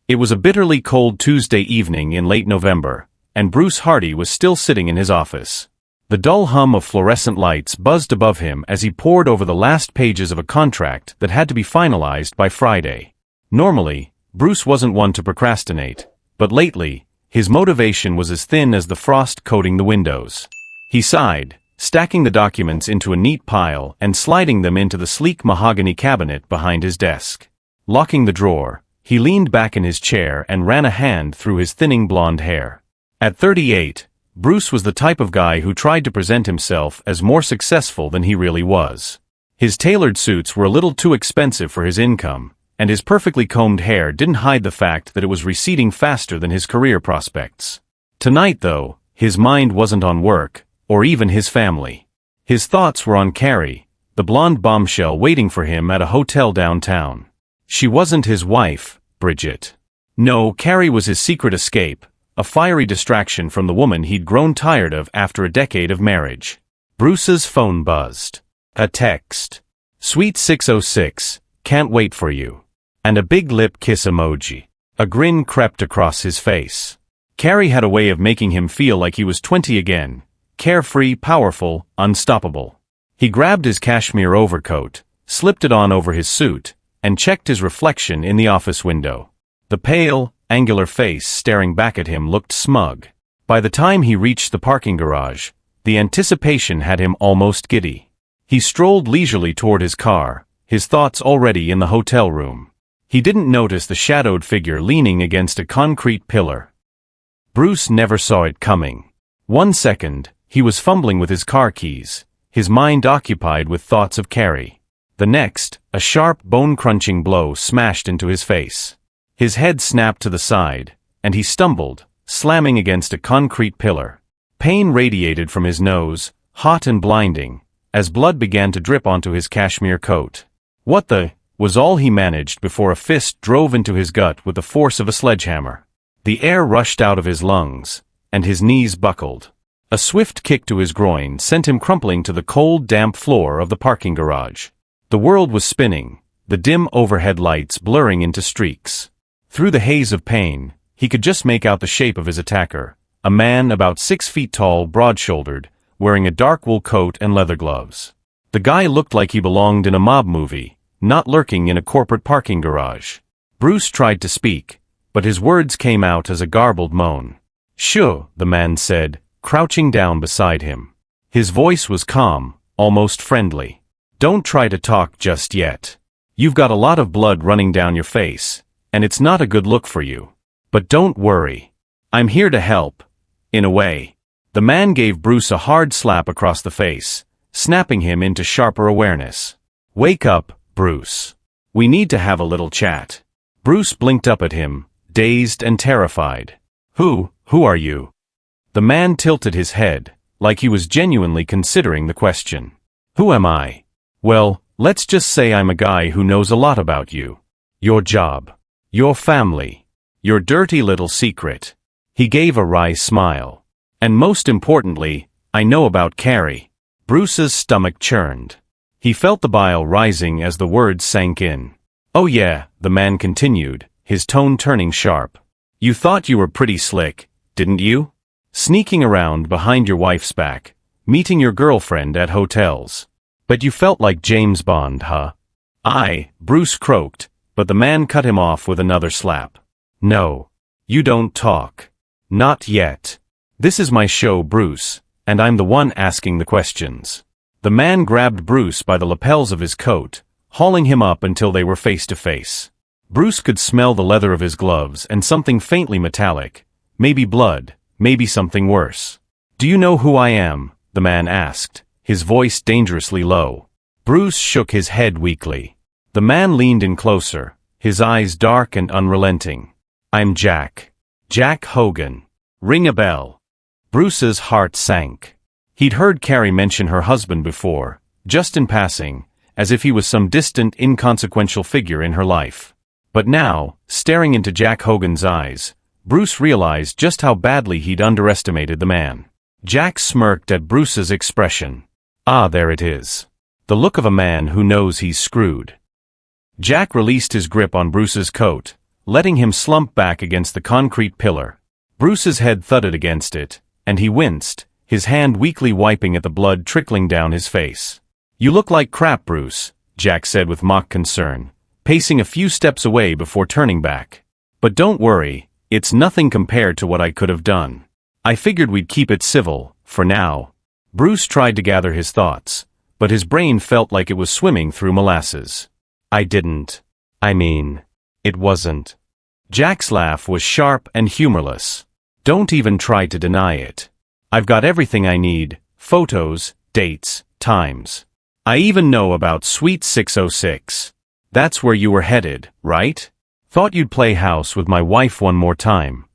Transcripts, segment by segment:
It was a bitterly cold Tuesday evening in late November, and Bruce Hardy was still sitting in his office. The dull hum of fluorescent lights buzzed above him as he pored over the last pages of a contract that had to be finalized by Friday. Normally, Bruce wasn't one to procrastinate, but lately, his motivation was as thin as the frost coating the windows. He sighed, stacking the documents into a neat pile and sliding them into the sleek mahogany cabinet behind his desk. Locking the drawer, he leaned back in his chair and ran a hand through his thinning blonde hair. At 38, Bruce was the type of guy who tried to present himself as more successful than he really was. His tailored suits were a little too expensive for his income, and his perfectly combed hair didn't hide the fact that it was receding faster than his career prospects. Tonight, though, his mind wasn't on work, or even his family. His thoughts were on Carrie, the blonde bombshell waiting for him at a hotel downtown. She wasn't his wife, Bridget. No, Carrie was his secret escape, a fiery distraction from the woman he'd grown tired of after a decade of marriage. Bruce's phone buzzed. A text. Sweet 606, can't wait for you. And a big lip kiss emoji. A grin crept across his face. Carrie had a way of making him feel like he was 20 again, carefree, powerful, unstoppable. He grabbed his cashmere overcoat, slipped it on over his suit, and checked his reflection in the office window. The pale, angular face staring back at him looked smug. By the time he reached the parking garage, the anticipation had him almost giddy. He strolled leisurely toward his car, his thoughts already in the hotel room. He didn't notice the shadowed figure leaning against a concrete pillar. Bruce never saw it coming. 1 second, he was fumbling with his car keys, his mind occupied with thoughts of Carrie. The next, a sharp, bone-crunching blow smashed into his face. His head snapped to the side, and he stumbled, slamming against a concrete pillar. Pain radiated from his nose, hot and blinding, as blood began to drip onto his cashmere coat. "What the?" was all he managed before a fist drove into his gut with the force of a sledgehammer. The air rushed out of his lungs, and his knees buckled. A swift kick to his groin sent him crumpling to the cold, damp floor of the parking garage. The world was spinning, the dim overhead lights blurring into streaks. Through the haze of pain, he could just make out the shape of his attacker, a man about 6 feet tall, broad-shouldered, wearing a dark wool coat and leather gloves. The guy looked like he belonged in a mob movie, not lurking in a corporate parking garage. Bruce tried to speak, but his words came out as a garbled moan. "Sure," the man said, crouching down beside him. His voice was calm, almost friendly. "Don't try to talk just yet. You've got a lot of blood running down your face, and it's not a good look for you. But don't worry. I'm here to help, in a way." The man gave Bruce a hard slap across the face, snapping him into sharper awareness. "Wake up, Bruce. We need to have a little chat." Bruce blinked up at him, dazed and terrified. Who are you?" The man tilted his head, like he was genuinely considering the question. "Who am I? Well, let's just say I'm a guy who knows a lot about you. Your job. Your family. Your dirty little secret." He gave a wry smile. "And most importantly, I know about Carrie." Bruce's stomach churned. He felt the bile rising as the words sank in. "Oh yeah," the man continued, his tone turning sharp. "You thought you were pretty slick, didn't you? Sneaking around behind your wife's back, meeting your girlfriend at hotels. But you felt like James Bond, huh?" Bruce croaked, but the man cut him off with another slap. "No. You don't talk. Not yet. This is my show, Bruce, and I'm the one asking the questions." The man grabbed Bruce by the lapels of his coat, hauling him up until they were face to face. Bruce could smell the leather of his gloves and something faintly metallic, maybe blood, maybe something worse. "Do you know who I am?" the man asked, his voice dangerously low. Bruce shook his head weakly. The man leaned in closer, his eyes dark and unrelenting. "I'm Jack. Jack Hogan. Ring a bell." Bruce's heart sank. He'd heard Carrie mention her husband before, just in passing, as if he was some distant, inconsequential figure in her life. But now, staring into Jack Hogan's eyes, Bruce realized just how badly he'd underestimated the man. Jack smirked at Bruce's expression. Ah, there it is. The look of a man who knows he's screwed. Jack released his grip on Bruce's coat, letting him slump back against the concrete pillar. Bruce's head thudded against it, and he winced, his hand weakly wiping at the blood trickling down his face. "You look like crap, Bruce," Jack said with mock concern, pacing a few steps away before turning back. "But don't worry, it's nothing compared to what I could have done. I figured we'd keep it civil, for now." Bruce tried to gather his thoughts, but his brain felt like it was swimming through molasses. It wasn't. Jack's laugh was sharp and humorless. "Don't even try to deny it. I've got everything I need, photos, dates, times. I even know about Suite 606. That's where you were headed, right? Thought you'd play house with my wife one more time."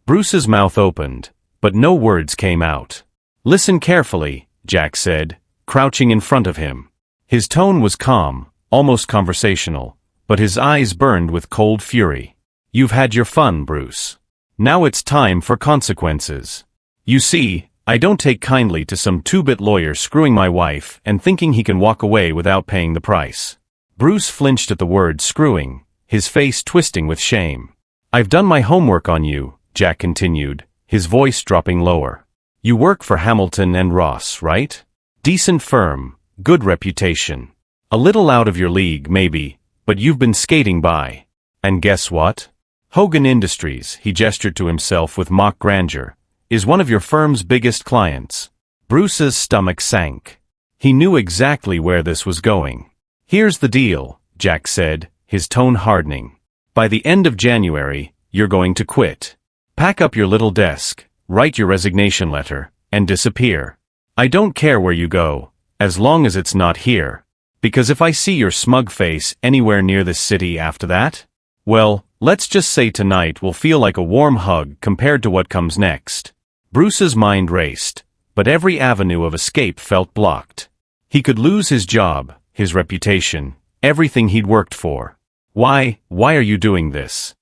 Bruce's mouth opened, but no words came out. "Listen carefully," Jack said, crouching in front of him. His tone was calm, almost conversational, but his eyes burned with cold fury. "You've had your fun, Bruce. Now it's time for consequences. You see, I don't take kindly to some two-bit lawyer screwing my wife and thinking he can walk away without paying the price." Bruce flinched at the word screwing, his face twisting with shame. "I've done my homework on you," Jack continued, his voice dropping lower. "You work for Hamilton and Ross, right? Decent firm, good reputation. A little out of your league, maybe, but you've been skating by. And guess what? Hogan Industries," he gestured to himself with mock grandeur, "is one of your firm's biggest clients." Bruce's stomach sank. He knew exactly where this was going. "Here's the deal," Jack said, his tone hardening. "By the end of January, you're going to quit. Pack up your little desk, write your resignation letter, and disappear. I don't care where you go, as long as it's not here. Because if I see your smug face anywhere near this city after that, well, let's just say tonight will feel like a warm hug compared to what comes next." Bruce's mind raced, but every avenue of escape felt blocked. He could lose his job, his reputation, everything he'd worked for. Why are you doing this?"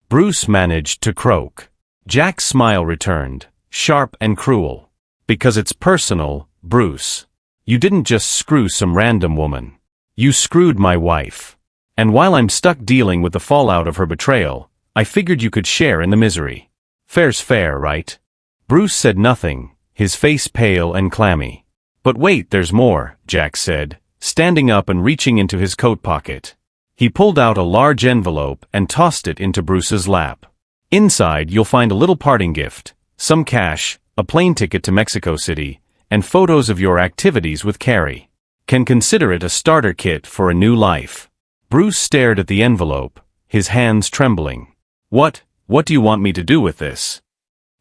Bruce managed to croak. Jack's smile returned, sharp and cruel. "Because it's personal, Bruce. You didn't just screw some random woman. You screwed my wife. And while I'm stuck dealing with the fallout of her betrayal, I figured you could share in the misery. Fair's fair, right?" Bruce said nothing, his face pale and clammy. "But wait, there's more," Jack said, standing up and reaching into his coat pocket. He pulled out a large envelope and tossed it into Bruce's lap. "Inside you'll find a little parting gift, some cash, a plane ticket to Mexico City, and photos of your activities with Carrie. Can consider it a starter kit for a new life." Bruce stared at the envelope, his hands trembling. What do you want me to do with this?"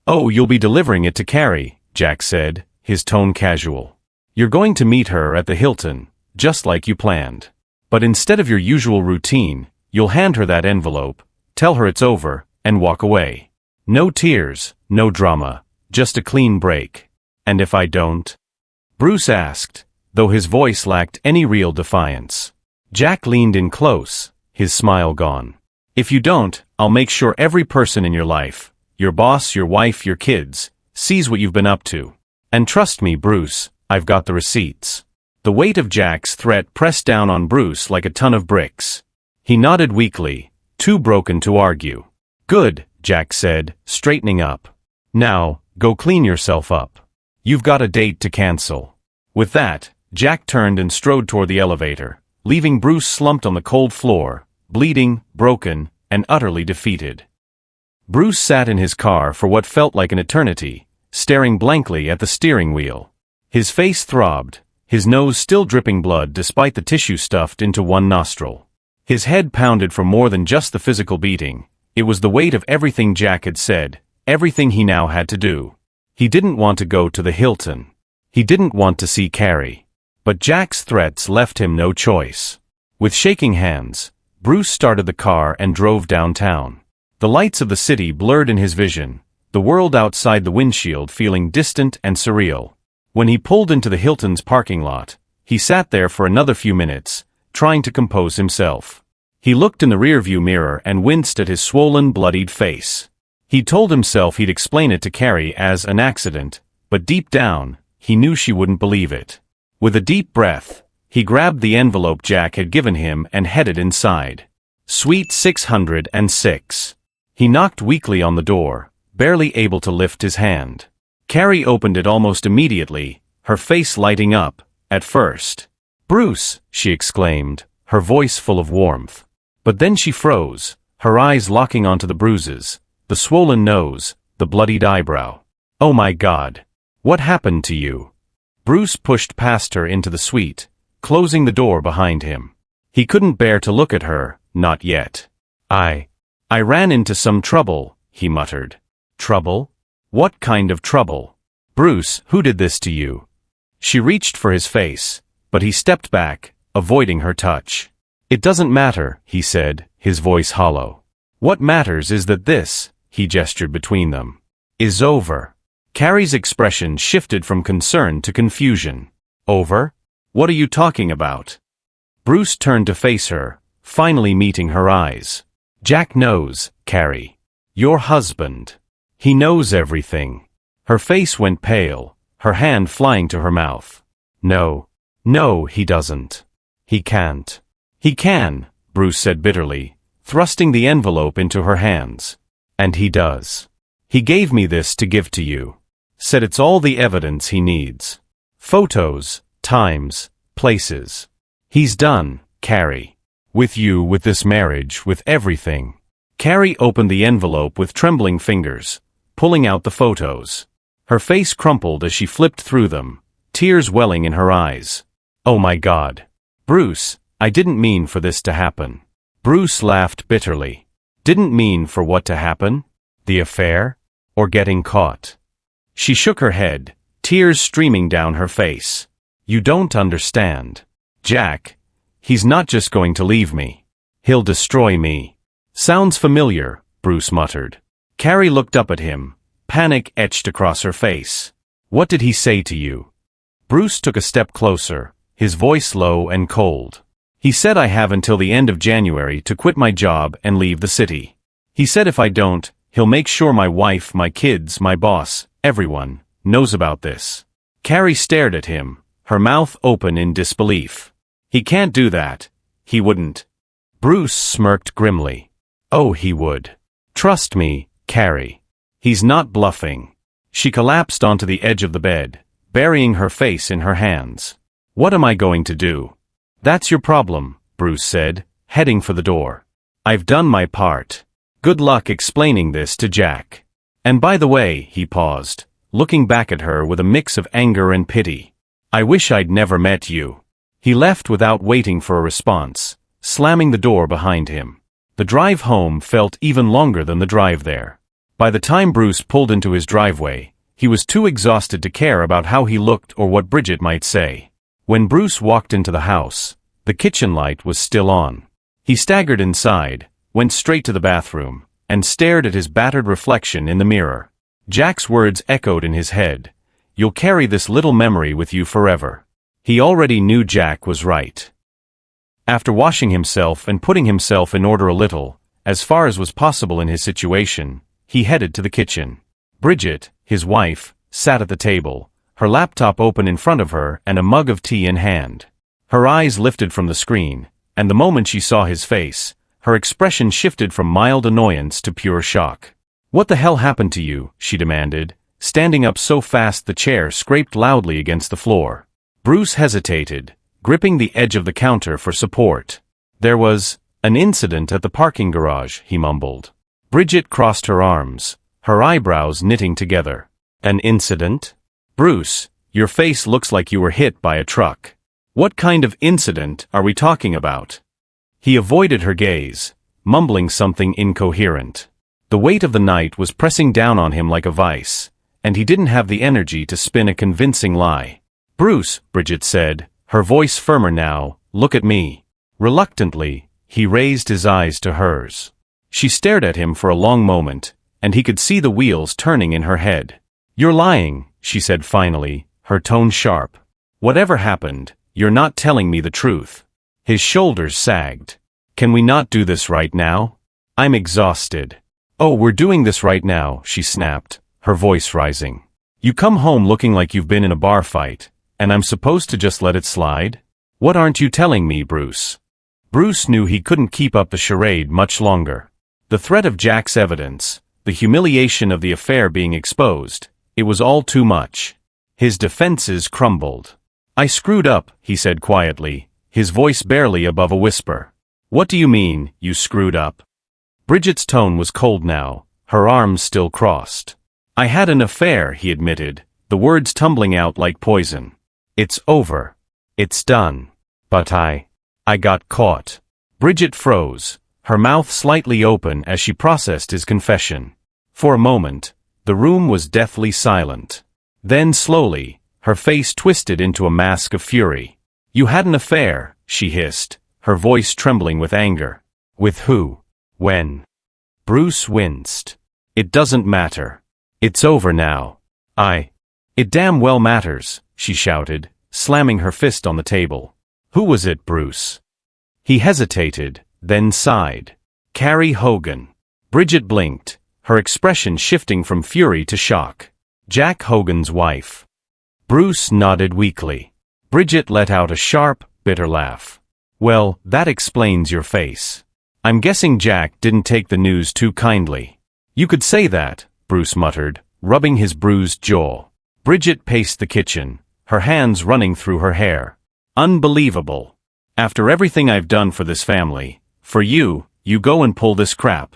"Oh, you'll be delivering it to Carrie," Jack said, his tone casual. "You're going to meet her at the Hilton, just like you planned. But instead of your usual routine, you'll hand her that envelope, tell her it's over, and walk away. No tears, no drama, just a clean break. And if I don't?" Bruce asked, though his voice lacked any real defiance. Jack leaned in close, his smile gone. "If you don't, I'll make sure every person in your life, your boss, your wife, your kids, sees what you've been up to. And trust me, Bruce, I've got the receipts." The weight of Jack's threat pressed down on Bruce like a ton of bricks. He nodded weakly, too broken to argue. "Good," Jack said, straightening up. "Now, go clean yourself up. You've got a date to cancel." With that, Jack turned and strode toward the elevator, leaving Bruce slumped on the cold floor, bleeding, broken, and utterly defeated. Bruce sat in his car for what felt like an eternity, staring blankly at the steering wheel. His face throbbed, his nose still dripping blood despite the tissue stuffed into one nostril. His head pounded for more than just the physical beating. It was the weight of everything Jack had said, everything he now had to do. He didn't want to go to the Hilton. He didn't want to see Carrie. But Jack's threats left him no choice. With shaking hands, Bruce started the car and drove downtown. The lights of the city blurred in his vision, the world outside the windshield feeling distant and surreal. When he pulled into the Hilton's parking lot, he sat there for another few minutes, trying to compose himself. He looked in the rearview mirror and winced at his swollen, bloodied face. He told himself he'd explain it to Carrie as an accident, but deep down, he knew she wouldn't believe it. With a deep breath, he grabbed the envelope Jack had given him and headed inside. Suite 606. He knocked weakly on the door, barely able to lift his hand. Carrie opened it almost immediately, her face lighting up, at first. "Bruce!" she exclaimed, her voice full of warmth. But then she froze, her eyes locking onto the bruises, the swollen nose, the bloodied eyebrow. "Oh my God! What happened to you?" Bruce pushed past her into the suite, closing the door behind him. He couldn't bear to look at her, not yet. I ran into some trouble," he muttered. "Trouble? What kind of trouble?" "Bruce, who did this to you?" She reached for his face, but he stepped back, avoiding her touch. "It doesn't matter," he said, his voice hollow. "What matters is that this," he gestured between them, "is over." Carrie's expression shifted from concern to confusion. "Over? What are you talking about?" Bruce turned to face her, finally meeting her eyes. "Jack knows, Carrie. Your husband. He knows everything." Her face went pale, her hand flying to her mouth. No, he doesn't. He can't." "He can," Bruce said bitterly, thrusting the envelope into her hands. "And he does. He gave me this to give to you. Said it's all the evidence he needs. Photos, times, places. He's done, Carrie. With you, with this marriage, with everything." Carrie opened the envelope with trembling fingers, pulling out the photos. Her face crumpled as she flipped through them, tears welling in her eyes. "Oh my God. Bruce, I didn't mean for this to happen." Bruce laughed bitterly. "Didn't mean for what to happen? The affair? Or getting caught?" She shook her head, tears streaming down her face. "You don't understand. Jack, he's not just going to leave me. He'll destroy me." "Sounds familiar," Bruce muttered. Carrie looked up at him, panic etched across her face. "What did he say to you?" Bruce took a step closer, his voice low and cold. "He said I have until the end of January to quit my job and leave the city. He said if I don't, he'll make sure my wife, my kids, my boss, everyone, knows about this." Carrie stared at him, her mouth open in disbelief. "He can't do that. He wouldn't." Bruce smirked grimly. "Oh, he would. Trust me, Carrie. He's not bluffing." She collapsed onto the edge of the bed, burying her face in her hands. "What am I going to do?" "That's your problem," Bruce said, heading for the door. "I've done my part. Good luck explaining this to Jack. And by the way," he paused, looking back at her with a mix of anger and pity, "I wish I'd never met you." He left without waiting for a response, slamming the door behind him. The drive home felt even longer than the drive there. By the time Bruce pulled into his driveway, he was too exhausted to care about how he looked or what Bridget might say. When Bruce walked into the house, the kitchen light was still on. He staggered inside, went straight to the bathroom, and stared at his battered reflection in the mirror. Jack's words echoed in his head. "You'll carry this little memory with you forever." He already knew Jack was right. After washing himself and putting himself in order a little, as far as was possible in his situation, he headed to the kitchen. Bridget, his wife, sat at the table, her laptop open in front of her and a mug of tea in hand. Her eyes lifted from the screen, and the moment she saw his face, her expression shifted from mild annoyance to pure shock. "What the hell happened to you?" she demanded, standing up so fast the chair scraped loudly against the floor. Bruce hesitated, gripping the edge of the counter for support. "There was an incident at the parking garage," he mumbled. Bridget crossed her arms, her eyebrows knitting together. "An incident? Bruce, your face looks like you were hit by a truck. What kind of incident are we talking about?" He avoided her gaze, mumbling something incoherent. The weight of the night was pressing down on him like a vice, and he didn't have the energy to spin a convincing lie. "Bruce," Bridget said, her voice firmer now, "look at me." Reluctantly, he raised his eyes to hers. She stared at him for a long moment, and he could see the wheels turning in her head. "You're lying," she said finally, her tone sharp. "Whatever happened, you're not telling me the truth." His shoulders sagged. "Can we not do this right now? I'm exhausted." "Oh, we're doing this right now," she snapped, her voice rising. "You come home looking like you've been in a bar fight, and I'm supposed to just let it slide? What aren't you telling me, Bruce?" Bruce knew he couldn't keep up the charade much longer. The threat of Jack's evidence, the humiliation of the affair being exposed, it was all too much. His defenses crumbled. "I screwed up," he said quietly, his voice barely above a whisper. "What do you mean, you screwed up?" Bridget's tone was cold now, her arms still crossed. "I had an affair," he admitted, the words tumbling out like poison. "It's over. It's done. But I got caught." Bridget froze, her mouth slightly open as she processed his confession. For a moment, the room was deathly silent. Then slowly, her face twisted into a mask of fury. "You had an affair," she hissed, her voice trembling with anger. "With who? When?" Bruce winced. "It doesn't matter. It's over now. It damn well matters," she shouted, slamming her fist on the table. "Who was it, Bruce?" He hesitated, then sighed. "Carrie Hogan." Bridget blinked, her expression shifting from fury to shock. "Jack Hogan's wife." Bruce nodded weakly. Bridget let out a sharp, bitter laugh. "Well, that explains your face. I'm guessing Jack didn't take the news too kindly." "You could say that," Bruce muttered, rubbing his bruised jaw. Bridget paced the kitchen, her hands running through her hair. "Unbelievable. After everything I've done for this family, for you go and pull this crap."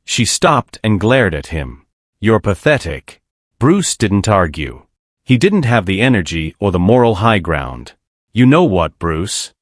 She stopped and glared at him. "You're pathetic." Bruce didn't argue. He didn't have the energy or the moral high ground. "You know what, Bruce?"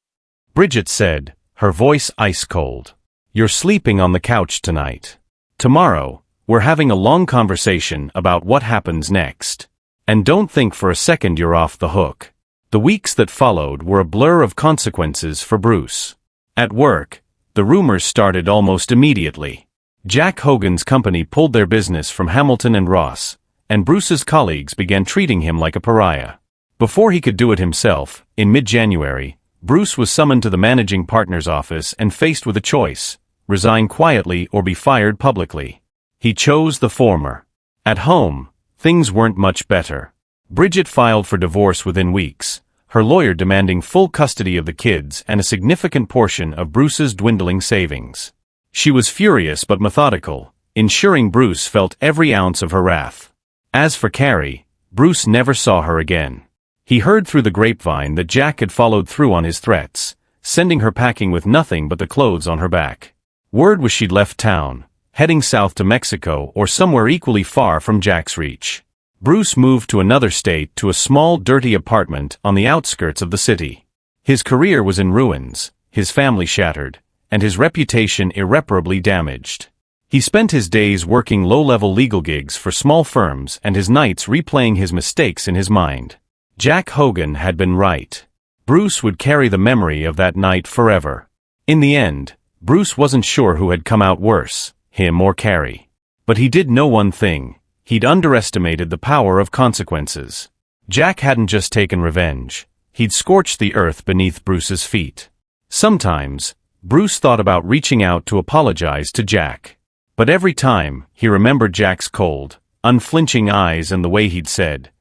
Bridget said, her voice ice cold. "You're sleeping on the couch tonight. Tomorrow, we're having a long conversation about what happens next. And don't think for a second you're off the hook." The weeks that followed were a blur of consequences for Bruce. At work, the rumors started almost immediately. Jack Hogan's company pulled their business from Hamilton and Ross, and Bruce's colleagues began treating him like a pariah. Before he could do it himself, in mid-January, Bruce was summoned to the managing partner's office and faced with a choice: resign quietly or be fired publicly. He chose the former. At home, things weren't much better. Bridget filed for divorce within weeks, her lawyer demanding full custody of the kids and a significant portion of Bruce's dwindling savings. She was furious but methodical, ensuring Bruce felt every ounce of her wrath. As for Carrie, Bruce never saw her again. He heard through the grapevine that Jack had followed through on his threats, sending her packing with nothing but the clothes on her back. Word was she'd left town, heading south to Mexico or somewhere equally far from Jack's reach. Bruce moved to another state, to a small, dirty apartment on the outskirts of the city. His career was in ruins, his family shattered, and his reputation irreparably damaged. He spent his days working low-level legal gigs for small firms and his nights replaying his mistakes in his mind. Jack Hogan had been right. Bruce would carry the memory of that night forever. In the end, Bruce wasn't sure who had come out worse, him or Carrie. But he did know one thing: he'd underestimated the power of consequences. Jack hadn't just taken revenge, he'd scorched the earth beneath Bruce's feet. Sometimes, Bruce thought about reaching out to apologize to Jack. But every time, he remembered Jack's cold, unflinching eyes and the way he'd said,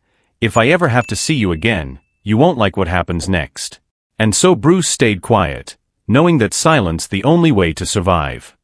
"If I ever have to see you again, you won't like what happens next." And so Bruce stayed quiet, knowing that silence the only way to survive.